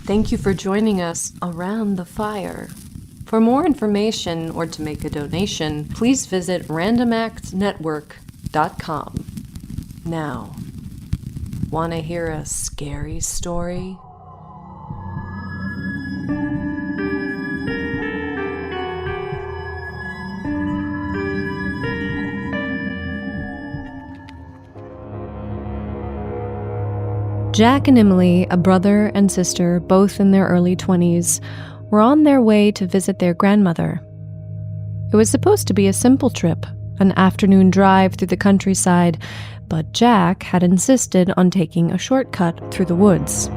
Thank you for joining us around the fire. For more information or to make a donation, please visit randomactsnetwork.com. Now, want to hear a scary story? Jack and Emily, a brother and sister, both in their early 20s, were on their way to visit their grandmother. It was supposed to be a simple trip, an afternoon drive through the countryside, but Jack had insisted on taking a shortcut through the woods.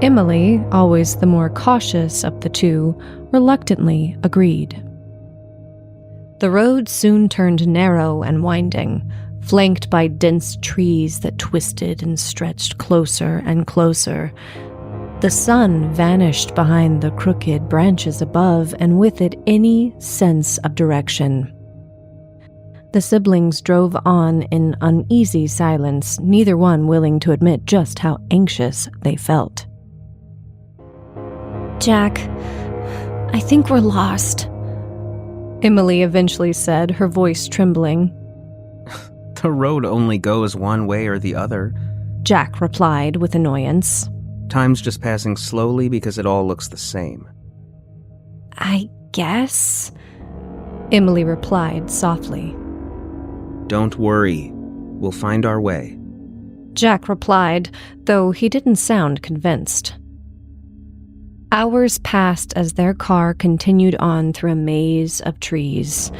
Emily, always the more cautious of the two, reluctantly agreed. The road soon turned narrow and winding, flanked by dense trees that twisted and stretched closer and closer. The sun vanished behind the crooked branches above, and with it any sense of direction. The siblings drove on in uneasy silence, neither one willing to admit just how anxious they felt. "Jack, I think we're lost," Emily eventually said, her voice trembling. "The road only goes one way or the other," Jack replied with annoyance. "Time's just passing slowly because it all looks the same." "I guess," Emily replied softly. "Don't worry. We'll find our way," Jack replied, though he didn't sound convinced. Hours passed as their car continued on through a maze of trees.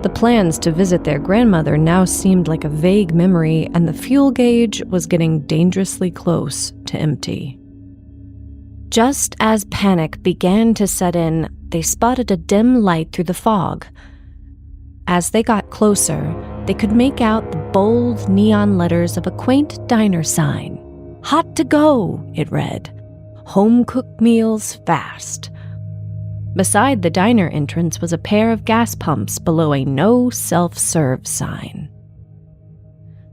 The plans to visit their grandmother now seemed like a vague memory, and the fuel gauge was getting dangerously close to empty. Just as panic began to set in, they spotted a dim light through the fog. As they got closer, they could make out the bold neon letters of a quaint diner sign. "Hot to go," it read. "Home-cooked meals fast." Beside the diner entrance was a pair of gas pumps below a no self-serve sign.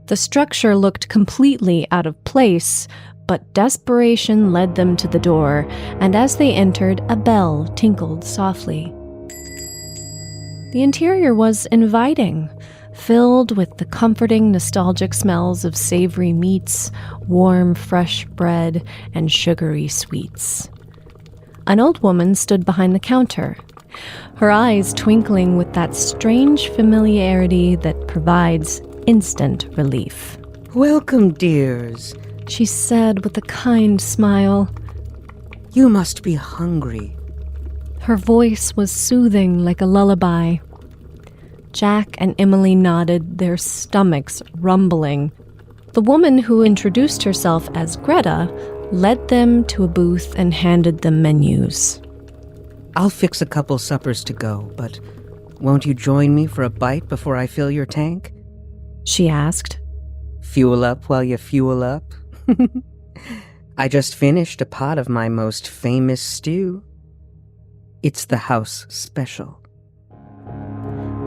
The structure looked completely out of place, but desperation led them to the door, and as they entered, a bell tinkled softly. The interior was inviting, filled with the comforting, nostalgic smells of savory meats, warm, fresh bread, and sugary sweets. An old woman stood behind the counter, her eyes twinkling with that strange familiarity that provides instant relief. "Welcome, dears," she said with a kind smile. "You must be hungry." Her voice was soothing like a lullaby. Jack and Emily nodded, their stomachs rumbling. The woman who introduced herself as Greta led them to a booth and handed them menus. "I'll fix a couple suppers to go, but won't you join me for a bite before I fill your tank?" she asked. "Fuel up while you fuel up." "I just finished a pot of my most famous stew. It's the house special."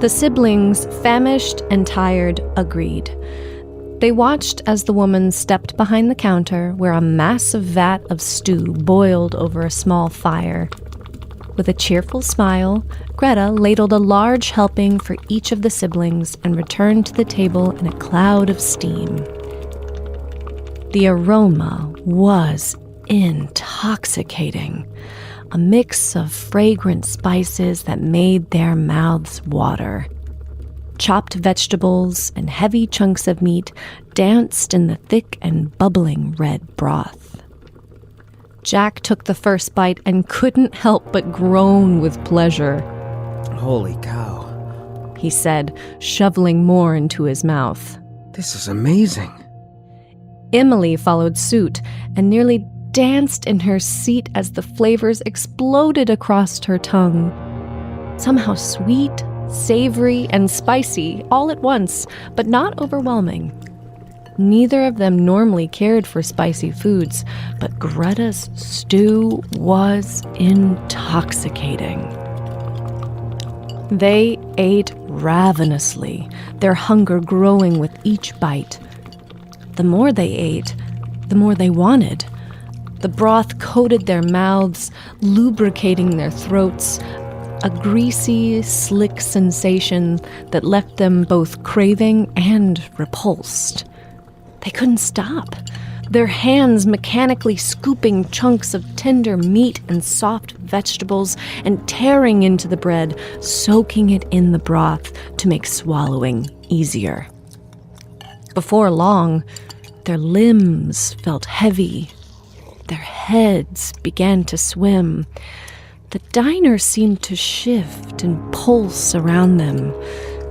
The siblings, famished and tired, agreed. They watched as the woman stepped behind the counter where a massive vat of stew boiled over a small fire. With a cheerful smile, Greta ladled a large helping for each of the siblings and returned to the table in a cloud of steam. The aroma was intoxicating, a mix of fragrant spices that made their mouths water. Chopped vegetables and heavy chunks of meat danced in the thick and bubbling red broth. Jack took the first bite and couldn't help but groan with pleasure. "Holy cow," he said, shoveling more into his mouth. "This is amazing." Emily followed suit and nearly danced in her seat as the flavors exploded across her tongue. Somehow sweet, savory, and spicy all at once, but not overwhelming. Neither of them normally cared for spicy foods, but Greta's stew was intoxicating. They ate ravenously, their hunger growing with each bite. The more they ate, the more they wanted. The broth coated their mouths, lubricating their throats, a greasy, slick sensation that left them both craving and repulsed. They couldn't stop, their hands mechanically scooping chunks of tender meat and soft vegetables and tearing into the bread, soaking it in the broth to make swallowing easier. Before long, their limbs felt heavy. Their heads began to swim. The diner seemed to shift and pulse around them,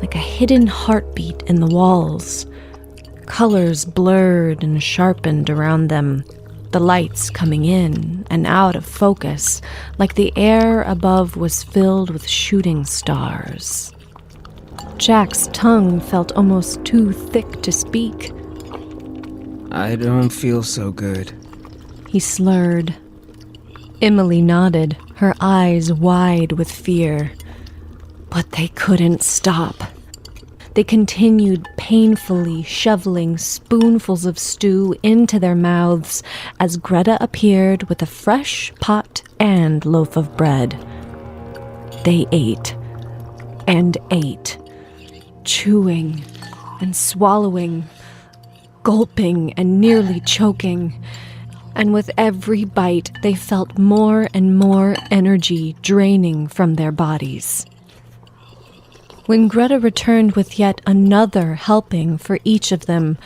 like a hidden heartbeat in the walls. Colors blurred and sharpened around them, the lights coming in and out of focus, like the air above was filled with shooting stars. Jack's tongue felt almost too thick to speak. I don't feel so good. He slurred. Emily nodded, her eyes wide with fear. But they couldn't stop. They continued painfully shoveling spoonfuls of stew into their mouths as Greta appeared with a fresh pot and loaf of bread. They ate and ate, chewing and swallowing, gulping and nearly choking. And with every bite, they felt more and more energy draining from their bodies. When Greta returned with yet another helping for each of them,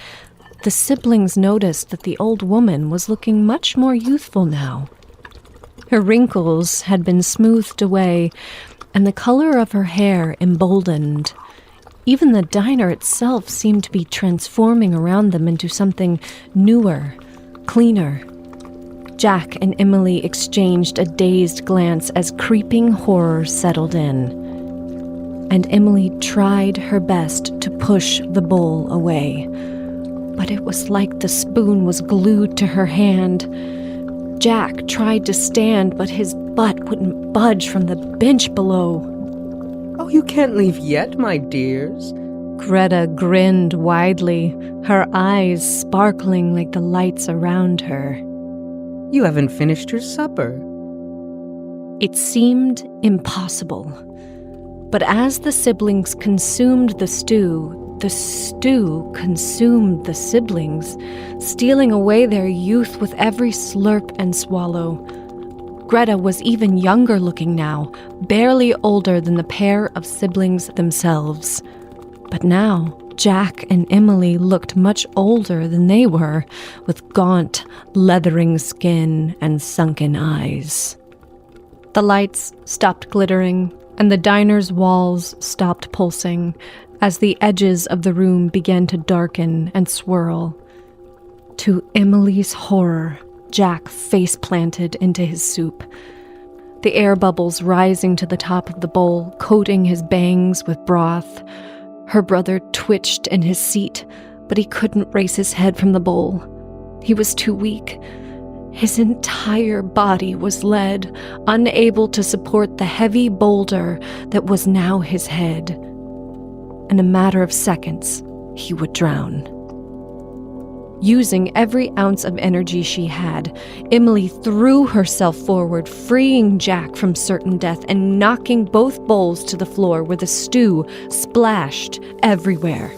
the siblings noticed that the old woman was looking much more youthful now. Her wrinkles had been smoothed away, and the color of her hair emboldened. Even the diner itself seemed to be transforming around them into something newer, cleaner. Jack and Emily exchanged a dazed glance as creeping horror settled in. And Emily tried her best to push the bowl away. But it was like the spoon was glued to her hand. Jack tried to stand, but his butt wouldn't budge from the bench below. Oh, you can't leave yet, my dears. Greta grinned widely, her eyes sparkling like the lights around her. You haven't finished your supper. It seemed impossible. But as the siblings consumed the stew consumed the siblings, stealing away their youth with every slurp and swallow. Greta was even younger looking now, barely older than the pair of siblings themselves. But now, Jack and Emily looked much older than they were, with gaunt, leathering skin and sunken eyes. The lights stopped glittering, and the diner's walls stopped pulsing as the edges of the room began to darken and swirl. To Emily's horror, Jack face-planted into his soup, the air bubbles rising to the top of the bowl, coating his bangs with broth. Her brother twitched in his seat, but he couldn't raise his head from the bowl. He was too weak. His entire body was lead, unable to support the heavy boulder that was now his head. In a matter of seconds, he would drown. Using every ounce of energy she had, Emily threw herself forward, freeing Jack from certain death and knocking both bowls to the floor where the stew splashed everywhere.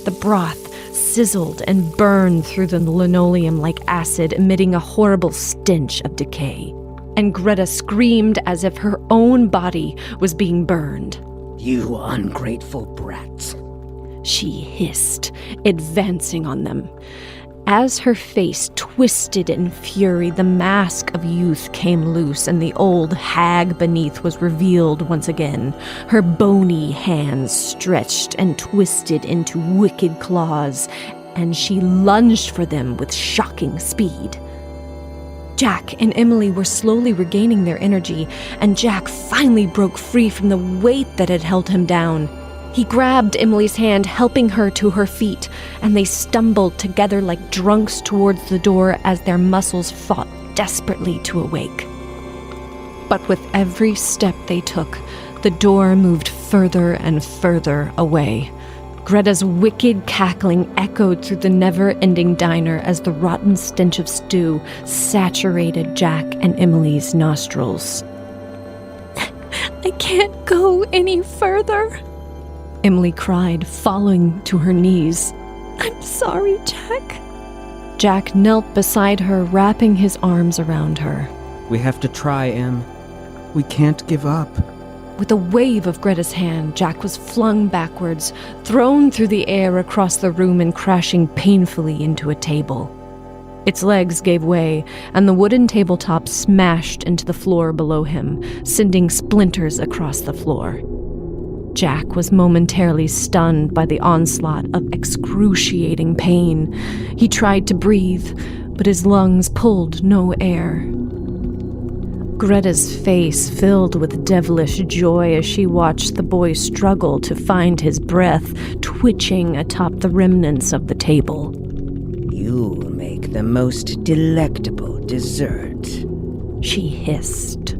The broth sizzled and burned through the linoleum like acid, emitting a horrible stench of decay. And Greta screamed as if her own body was being burned. You ungrateful brats. She hissed, advancing on them. As her face twisted in fury, the mask of youth came loose, and the old hag beneath was revealed once again, her bony hands stretched and twisted into wicked claws, and she lunged for them with shocking speed. Jack and Emily were slowly regaining their energy, and Jack finally broke free from the weight that had held him down. He grabbed Emily's hand, helping her to her feet, and they stumbled together like drunks towards the door as their muscles fought desperately to awake. But with every step they took, the door moved further and further away. Greta's wicked cackling echoed through the never-ending diner as the rotten stench of stew saturated Jack and Emily's nostrils. I can't go any further, Emily cried, falling to her knees. I'm sorry, Jack. Jack knelt beside her, wrapping his arms around her. We have to try, Em. We can't give up. With a wave of Greta's hand, Jack was flung backwards, thrown through the air across the room and crashing painfully into a table. Its legs gave way, and the wooden tabletop smashed into the floor below him, sending splinters across the floor. Jack was momentarily stunned by the onslaught of excruciating pain. He tried to breathe, but his lungs pulled no air. Greta's face filled with devilish joy as she watched the boy struggle to find his breath, twitching atop the remnants of the table. You make the most delectable dessert, she hissed.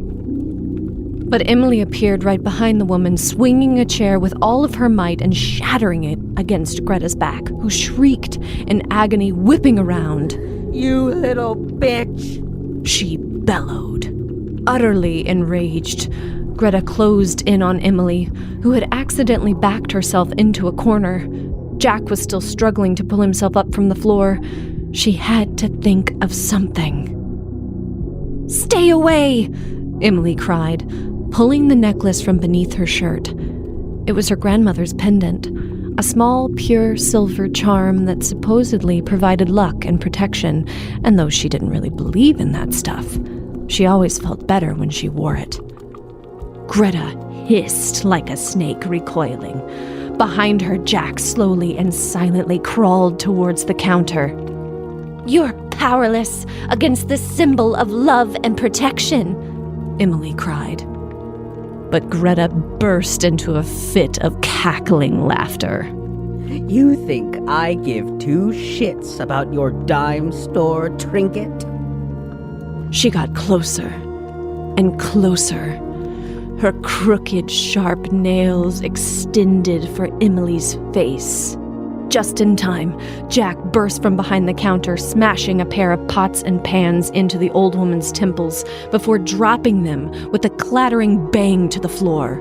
But Emily appeared right behind the woman, swinging a chair with all of her might and shattering it against Greta's back, who shrieked in agony, whipping around. You little bitch, she bellowed. Utterly enraged, Greta closed in on Emily, who had accidentally backed herself into a corner. Jack was still struggling to pull himself up from the floor. She had to think of something. Stay away, Emily cried, pulling the necklace from beneath her shirt. It was her grandmother's pendant, a small, pure silver charm that supposedly provided luck and protection, and though she didn't really believe in that stuff, she always felt better when she wore it. Greta hissed like a snake, recoiling. Behind her, Jack slowly and silently crawled towards the counter. You're powerless against the symbol of love and protection, Emily cried. But Greta burst into a fit of cackling laughter. You think I give two shits about your dime store trinket? She got closer and closer. Her crooked, sharp nails extended for Emily's face. Just in time, Jack burst from behind the counter, smashing a pair of pots and pans into the old woman's temples before dropping them with a clattering bang to the floor.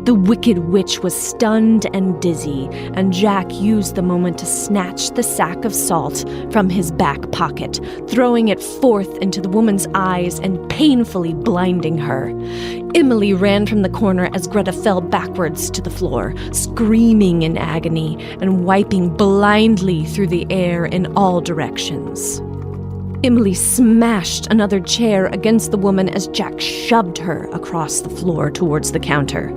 The wicked witch was stunned and dizzy, and Jack used the moment to snatch the sack of salt from his back pocket, throwing it forth into the woman's eyes and painfully blinding her. Emily ran from the corner as Greta fell backwards to the floor, screaming in agony and wiping blindly through the air in all directions. Emily smashed another chair against the woman as Jack shoved her across the floor towards the counter.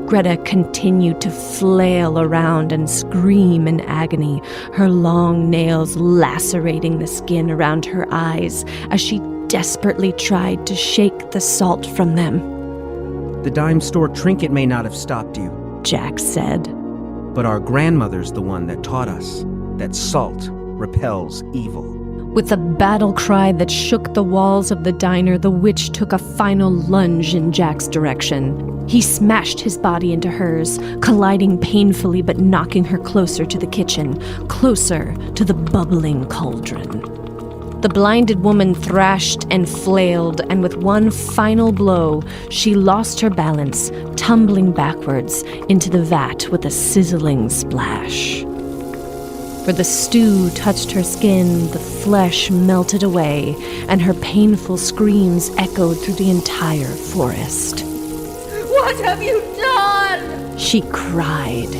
Greta continued to flail around and scream in agony, her long nails lacerating the skin around her eyes as she desperately tried to shake the salt from them. The dime store trinket may not have stopped you, Jack said. But our grandmother's the one that taught us that salt repels evil. With a battle cry that shook the walls of the diner, the witch took a final lunge in Jack's direction. He smashed his body into hers, colliding painfully but knocking her closer to the kitchen, closer to the bubbling cauldron. The blinded woman thrashed and flailed, and with one final blow, she lost her balance, tumbling backwards into the vat with a sizzling splash. Where the stew touched her skin, the flesh melted away, and her painful screams echoed through the entire forest. What have you done? She cried.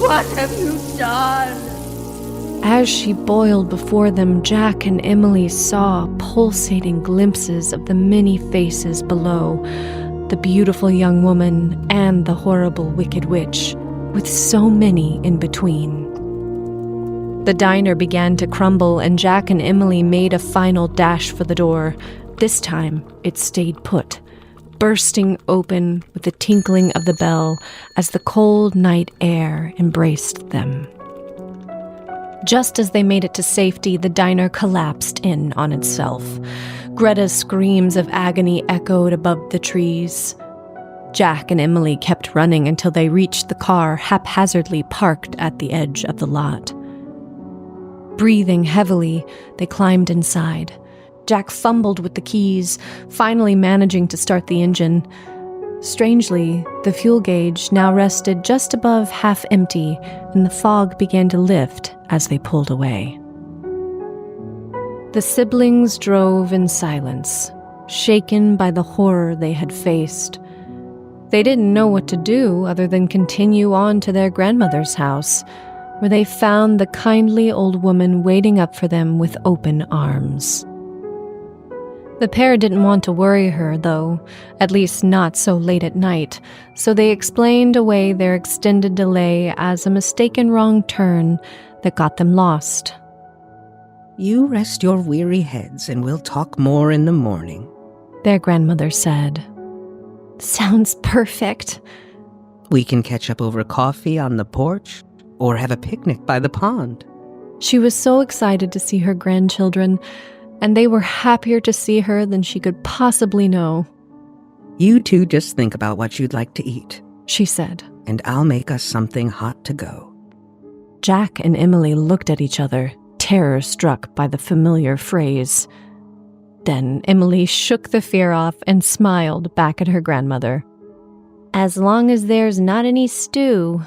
What have you done? As she boiled before them, Jack and Emily saw pulsating glimpses of the many faces below, the beautiful young woman and the horrible wicked witch, with so many in between. The diner began to crumble, and Jack and Emily made a final dash for the door. This time, it stayed put, bursting open with the tinkling of the bell as the cold night air embraced them. Just as they made it to safety, the diner collapsed in on itself. Greta's screams of agony echoed above the trees. Jack and Emily kept running until they reached the car haphazardly parked at the edge of the lot. Breathing heavily, they climbed inside. Jack fumbled with the keys, finally managing to start the engine. Strangely, the fuel gauge now rested just above half empty, and the fog began to lift as they pulled away. The siblings drove in silence, shaken by the horror they had faced. They didn't know what to do other than continue on to their grandmother's house, where they found the kindly old woman waiting up for them with open arms. The pair didn't want to worry her, though, at least not so late at night, so they explained away their extended delay as a mistaken wrong turn that got them lost. You rest your weary heads and we'll talk more in the morning, their grandmother said. Sounds perfect. We can catch up over coffee on the porch or have a picnic by the pond. She was so excited to see her grandchildren, and they were happier to see her than she could possibly know. You two just think about what you'd like to eat, she said, and I'll make us something hot to go. Jack and Emily looked at each other, terror-struck by the familiar phrase. Then Emily shook the fear off and smiled back at her grandmother. As long as there's not any stew,